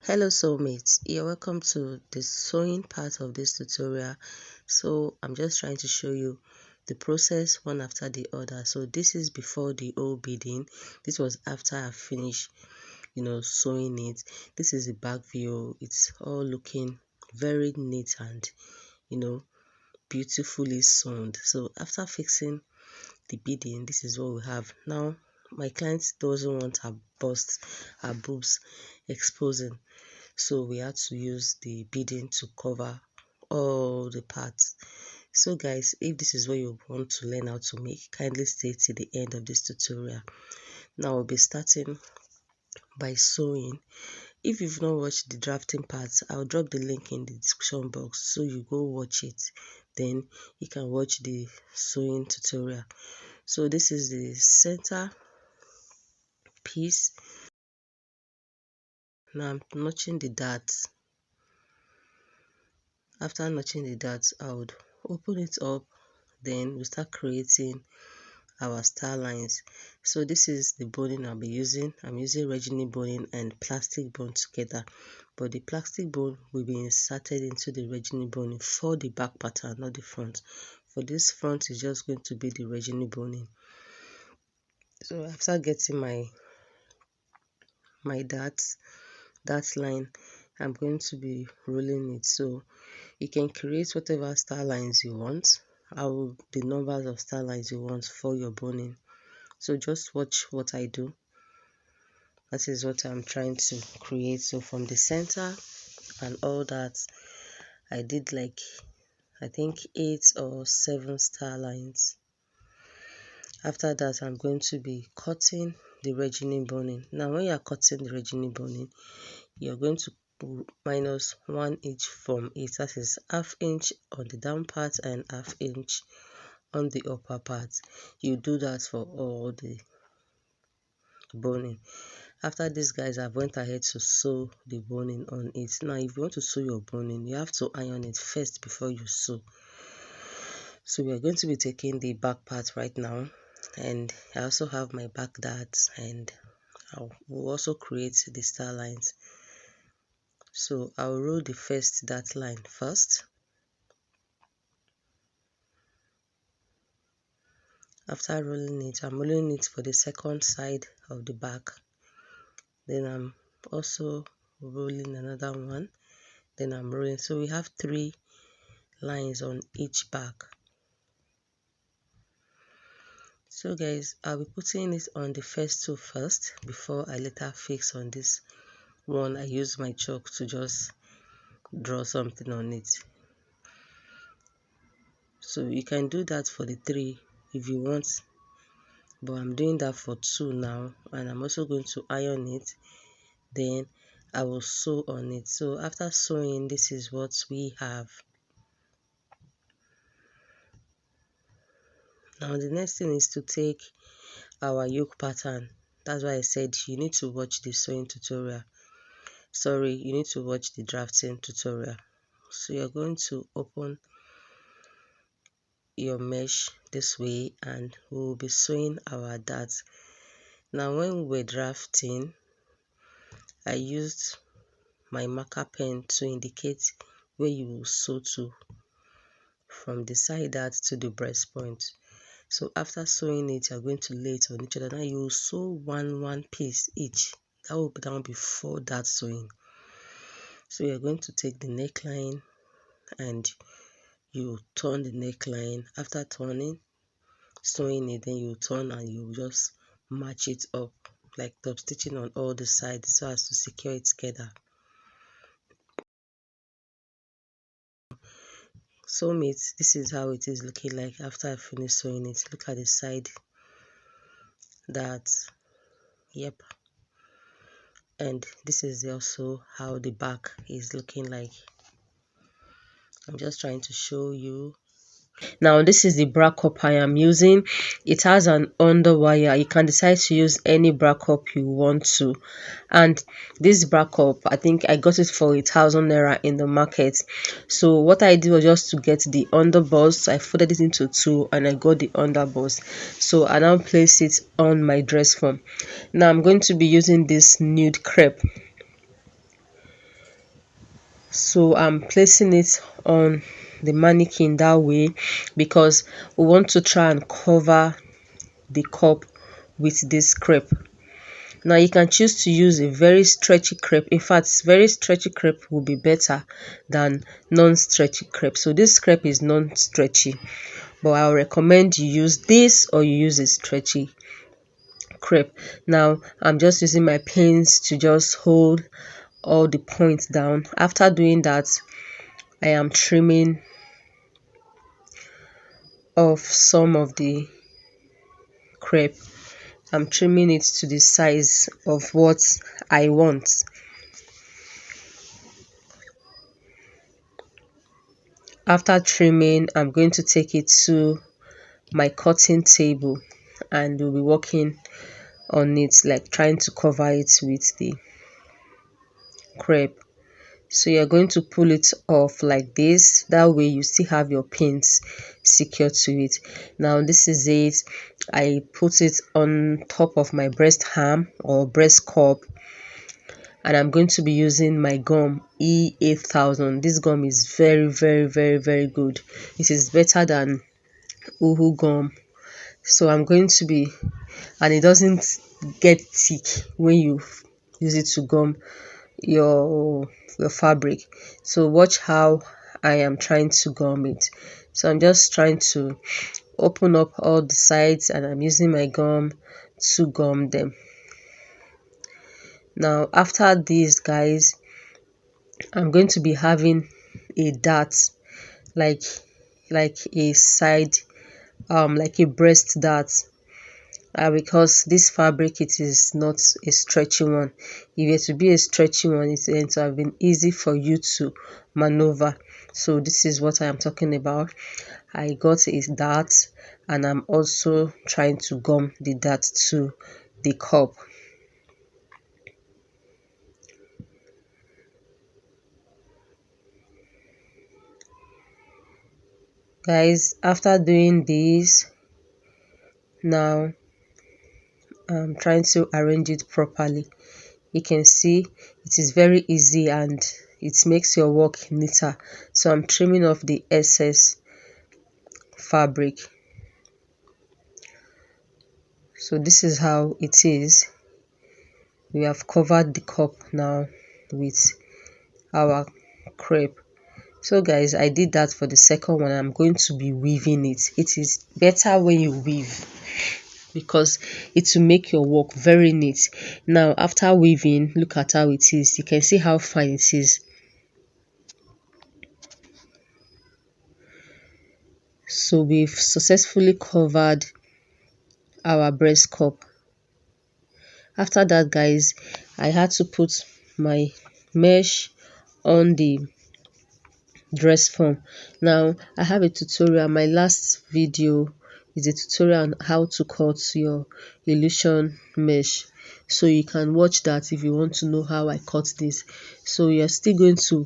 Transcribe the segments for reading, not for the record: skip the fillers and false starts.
Hello soulmates, you're welcome to the sewing part of this tutorial. So I'm just trying to show you the process one after the other. So this is before the whole beading. This was after I finished sewing it. This is the back view. It's all looking very neat and beautifully sewn. So after fixing the beading, this is what we have now. My client doesn't want her bust, her boobs exposing, so we had to use the beading to cover all the parts. So guys, if this is what you want to learn how to make, kindly stay till the end of this tutorial. Now we'll be starting by sewing. If you've not watched the drafting parts, I'll drop the link in the description box, so you go watch it, then you can watch the sewing tutorial. So this is the center piece. Now I'm notching the darts. After notching the darts, I would open it up, then we start creating our star lines. So this is the boning I'll be using. I'm using Regini boning and plastic bone together, but the plastic bone will be inserted into the Regini boning for the back pattern, not the front. For this front, is just going to be the Regini boning. So after getting my darts, that line, I'm going to be rolling it. So you can create whatever star lines you want, how the numbers of star lines you want for your boning. So just watch what I do. That is what I'm trying to create. So from the center and all that, I did like I think 8 or 7 star lines. After that, I'm going to be cutting the Regini boning. Now when you are cutting the Regini boning, you're going to minus 1 inch from it. That is ½ inch on the down part and ½ inch on the upper part. You do that for all the boning. After this, guys, I've went ahead to sew the boning on it. Now if you want to sew your boning, you have to iron it first before you sew. So we are going to be taking the back part right now, and I also have my back darts, and I will also create the star lines. So I'll roll the first dart line first. After rolling it, I'm rolling it for the second side of the back. Then I'm also rolling another one. Then I'm rolling. So we have 3 lines on each back. So guys, I'll be putting it on the first 2 first before I later fix on this one. I use my chalk to just draw something on it. So you can do that for the 3 if you want, but I'm doing that for 2 now, and I'm also going to iron it, then I will sew on it. So after sewing, this is what we have. Now the next thing is to take our yoke pattern. That's why I said you need to watch the sewing tutorial. Sorry, you need to watch the drafting tutorial. So you're going to open your mesh this way, and we will be sewing our darts. Now when we were drafting, I used my marker pen to indicate where you will sew to, from the side dart to the breast point. So after sewing it, you're going to lay it on each other. Now you will sew one piece each. That will be done before that sewing. So you're going to take the neckline and you turn the neckline. After turning, sewing it, then you turn and you just match it up like top stitching on all the sides so as to secure it together. Soulmates, this is how it is looking like after I finish sewing it. Look at the side. Yep. And this is also how the back is looking like. I'm just trying to show you. Now this is the bra cup I am using. It has an under wire. You can decide to use any bra cup you want to, and this bra cup, I think I got it for 1,000 naira in the market. So what I did was just to get the underbust. I folded it into 2 and I got the underbust. So I now place it on my dress form. Now I'm going to be using this nude crepe. So I'm placing it on the mannequin that way because we want to try and cover the cup with this crepe. Now you can choose to use a very stretchy crepe. In fact, very stretchy crepe will be better than non-stretchy crepe. So this crepe is non-stretchy, but I'll recommend you use this or you use a stretchy crepe. Now I'm just using my pins to just hold all the points down. After doing that, I am trimming off some of the crepe. I'm trimming it to the size of what I want. After trimming, I'm going to take it to my cutting table and we'll be working on it, like trying to cover it with the crepe. So you're going to pull it off like this. That way you still have your pins secured to it. Now this is it. I put it on top of my breast ham or breast cup, and I'm going to be using my gum E8000. This gum is very good. It is better than Uhu gum. So I'm going to be, and it doesn't get thick when you use it to gum your fabric. So watch how I am trying to gum it. So I'm just trying to open up all the sides and I'm using my gum to gum them. Now after this, guys, I'm going to be having a dart, like a side like a breast dart, because this fabric, it is not a stretchy one. If it to be a stretchy one, it's going to have been easy for you to maneuver. So this is what I am talking about. I got a dart and I'm also trying to gum the dart to the cup. Guys, after doing this, now I'm trying to arrange it properly. You can see it is very easy and it makes your work neater. So I'm trimming off the excess fabric. So this is how it is. We have covered the cup now with our crepe. So guys, I did that for the second one. I'm going to be weaving it. It is better when you weave because it will make your work very neat. Now after weaving, look at how it is. You can see how fine it is. So we've successfully covered our breast cup. After that, guys, I had to put my mesh on the dress form. Now I have a tutorial. My last video is a tutorial on how to cut your illusion mesh, so you can watch that if you want to know how I cut this. So you're still going to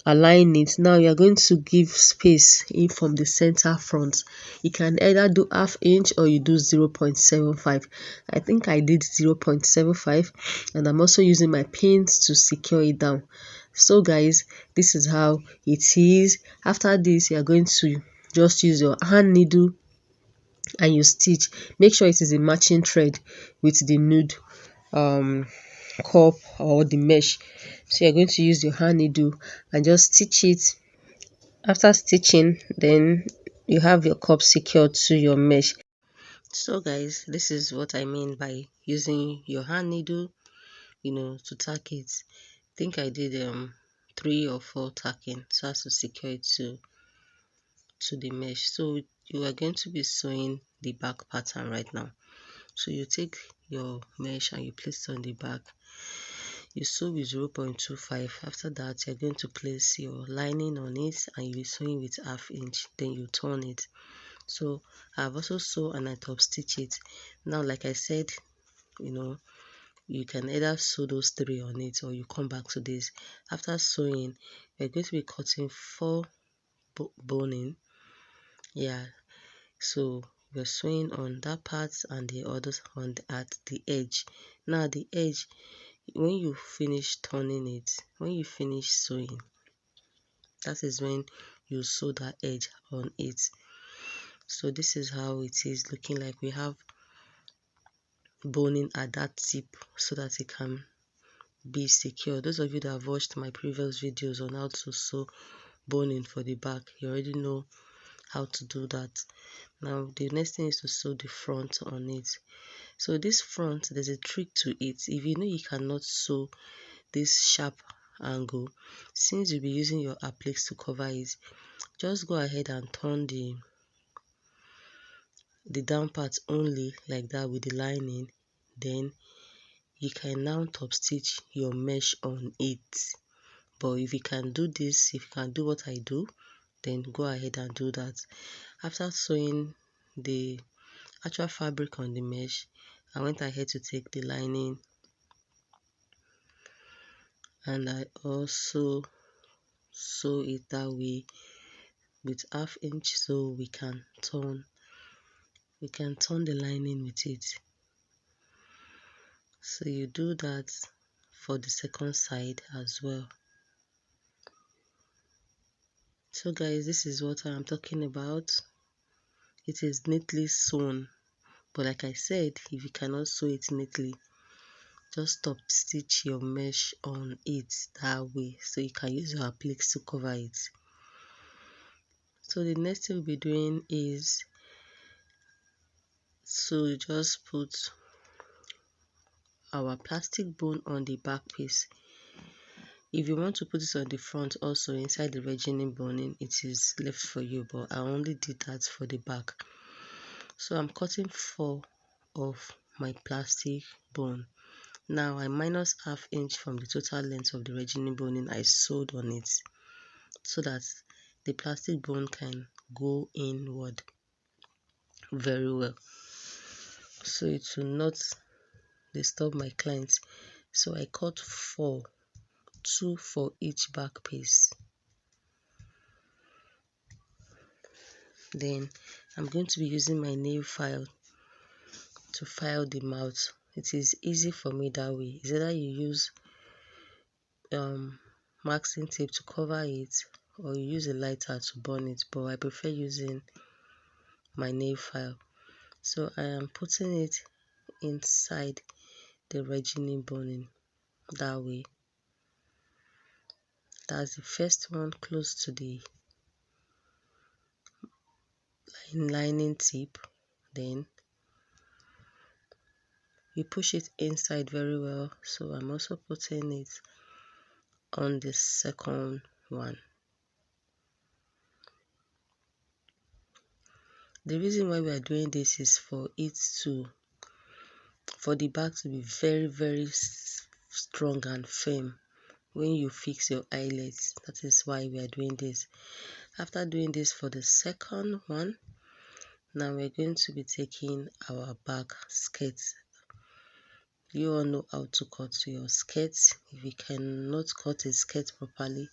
align it. Now you're going to give space in from the center front. You can either do ½ inch or you do 0.75. I think I did 0.75, and I'm also using my pins to secure it down. So guys, this is how it is. After this, you're going to just use your hand needle and you stitch. Make sure it is a matching thread with the nude cup or the mesh. So you're going to use your hand needle and just stitch it. After stitching, then you have your cup secured to your mesh. So guys, this is what I mean by using your hand needle, to tack it. I think I did 3 or 4 tacking so as to secure it to the mesh. So you are going to be sewing the back pattern right now. So you take your mesh and you place it on the back. You sew with 0.25. After that, you're going to place your lining on it and you'll be sewing with ½ inch. Then you turn it. So I've also sewn and I top stitch it. Now, like I said, you can either sew those 3 on it or you come back to this. After sewing, you're going to be cutting 4 boning. Yeah, so we're sewing on that part and the others at the edge. Now the edge, when you finish turning it, when you finish sewing, That is when you sew that edge on it. So this is how it is looking like. We have boning at that tip so that it can be secure. Those of you that have watched my previous videos on how to sew boning for the back, you already know how to do that. Now the next thing is to sew the front on it. So this front, there's a trick to it. If you know you cannot sew this sharp angle, since you'll be using your appliques to cover it, just go ahead and turn the down part only like that with the lining. Then you can now top stitch your mesh on it. But if you can do this, if you can do what I do, then go ahead and do that. After sewing the actual fabric on the mesh, I went ahead to take the lining, and I also sew it that way with 1/2 inch, so we can turn the lining with it. So you do that for the second side as well. So guys, this is what I'm talking about. It is neatly sewn, but like I said, if you cannot sew it neatly, just top stitch your mesh on it that way, so you can use your appliques to cover it. So the next thing we'll be doing is to just put our plastic bone on the back piece. If you want to put it on the front also inside the virgining boning, it is left for you, but I only did that for the back. So I'm cutting 4 of my plastic bone. Now I minus 1/2 inch from the total length of the virgining boning I sewed on it, so that the plastic bone can go inward very well, so it will not disturb my clients. So I cut 4, 2 for each back piece. Then I'm going to be using my nail file to file the mouth. It is easy for me that way. It's either you use masking tape to cover it, or you use a lighter to burn it, but I prefer using my nail file. So I am putting it inside the virgining boning that way. That's the first one close to the lining tip. Then you push it inside very well. So I'm also putting it on the second one. The reason why we are doing this is for the back to be very strong and firm when you fix your eyelets. That is why we are doing this. After doing this for the second one, now we're going to be taking our back skirt. You all know how to cut your skirts. If you cannot cut a skirt properly,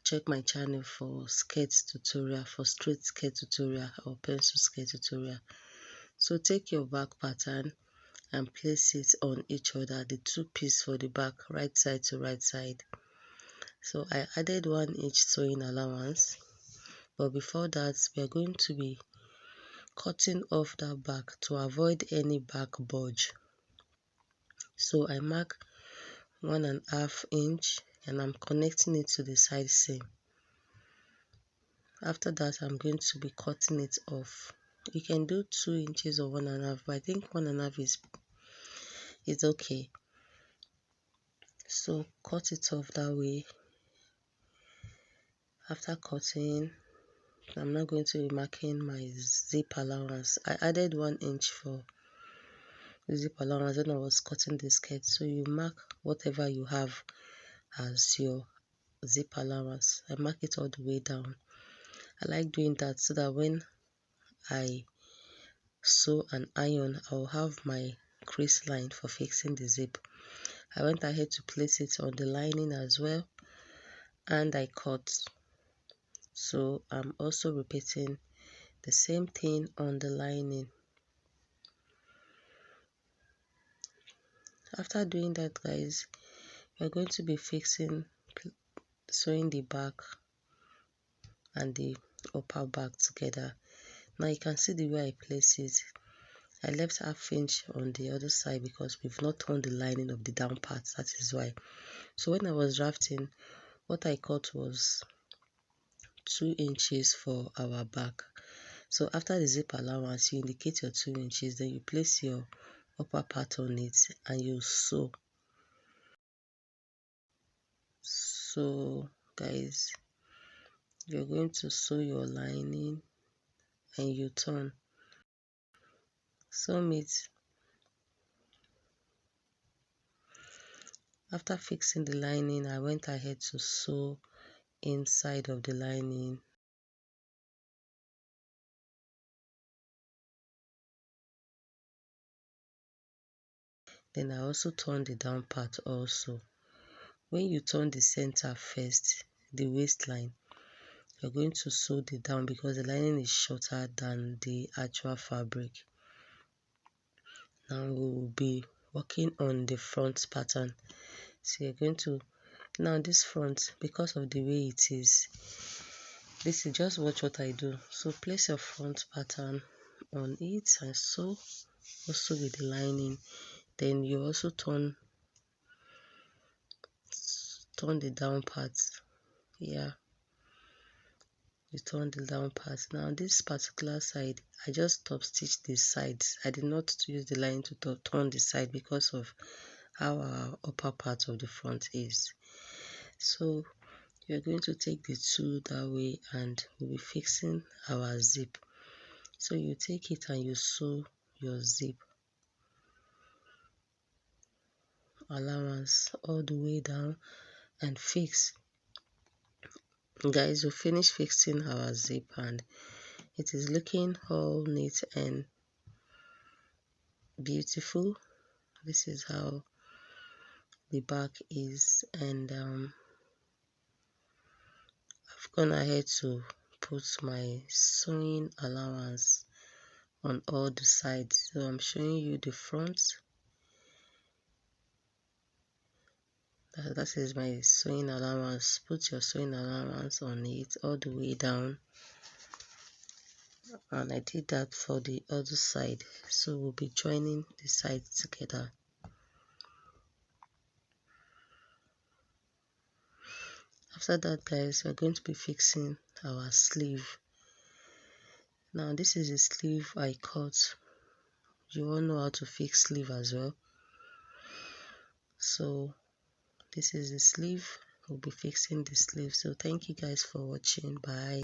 check my channel for skirt tutorial, for straight skirt tutorial or pencil skirt tutorial. So take your back pattern and place it on each other, the 2 pieces for the back, right side to right side. So I added 1 inch sewing allowance, but before that we are going to be cutting off that back to avoid any back bulge. So I mark 1.5 inch and I'm connecting it to the side seam. After that, I'm going to be cutting it off. You can do 2 inches or 1.5, but I think 1.5 is okay. So cut it off that way. After cutting, I'm now going to be marking my zip allowance. I added 1 inch for the zip allowance when I was cutting the skirt. So you mark whatever you have as your zip allowance. I mark it all the way down. I like doing that so that when I sew and iron, I'll have my crease line for fixing the zip. I went ahead to place it on the lining as well, and I cut. So I'm also repeating the same thing on the lining. After doing that, guys, we're going to be sewing the back and the upper back together. Now you can see the way I place it. I left half inch on the other side because we've not torn the lining of the down part. That is why. So when I was drafting, what I cut was 2 inches for our back. So after the zip allowance, you indicate your 2 inches, then you place your upper part on it and you sew. So guys, you're going to sew your lining and you turn. Sew it. After fixing the lining, I went ahead to sew inside of the lining. Then I also turned the down part also. When you turn the center first, the waistline, you're going to sew the down because the lining is shorter than the actual fabric. Now we will be working on the front pattern. So you're going to, now this front, because of the way it is, this is just watch what I do. So place your front pattern on it and sew also with the lining. Then you also turn the down part. Yeah, you turn the down part. Now this particular side, I just top stitch the sides. I did not use the line to turn the side because of how our upper part of the front is. So you're going to take the two that way and we'll be fixing our zip. So you take it and you sew your zip allowance all the way down and fix. Guys, we finished fixing our zip and it is looking all neat and beautiful. This is how the back is, and I've gone ahead to put my sewing allowance on all the sides. So I'm showing you the front. That is my sewing allowance. Put your sewing allowance on it all the way down, and I did that for the other side. So we'll be joining the sides together. After that, guys, we're going to be fixing our sleeve. Now this is the sleeve I cut. You all know how to fix sleeve as well. So this is the sleeve. We'll be fixing the sleeve. So thank you guys for watching. Bye.